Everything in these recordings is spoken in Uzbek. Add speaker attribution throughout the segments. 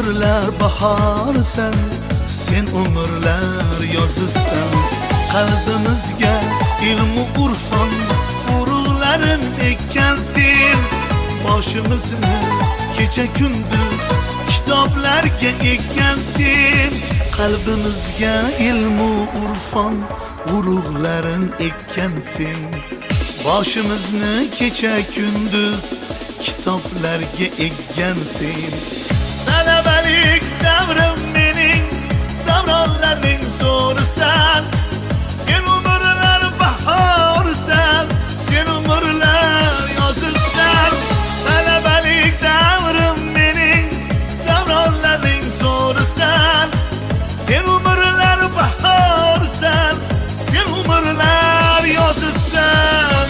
Speaker 1: umrlar bahorsan, sen umrlar yozisan. Qalbimizga ilmu urfon urug'larin ekkansen. Boshimizni kecha kunduz kitoblarga ekkansen. Qalbimizga ilmu urfon urug'larin ekkansen. Boshimizni kecha kunduz kitoblarga ekkansen. Talabalik davrim mening, davronlarning zo'risan. Sen umrlar bahorsan, sen umrlar yozsan. Talabalik davrim mening, davronlarning zo'risan. Sen umrlar bahorsan, sen umrlar yozsan.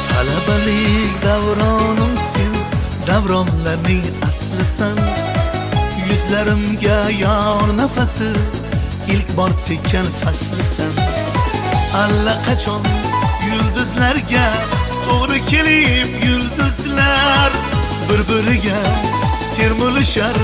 Speaker 1: Talabalik davronim sen, davronlarning aslisan. Yuzlarimga yor nafasi ilk bor tekkan faslisan. Allaqachon yulduzlarga to'g'ri kelib yulduzlar bir-biriga termulishar.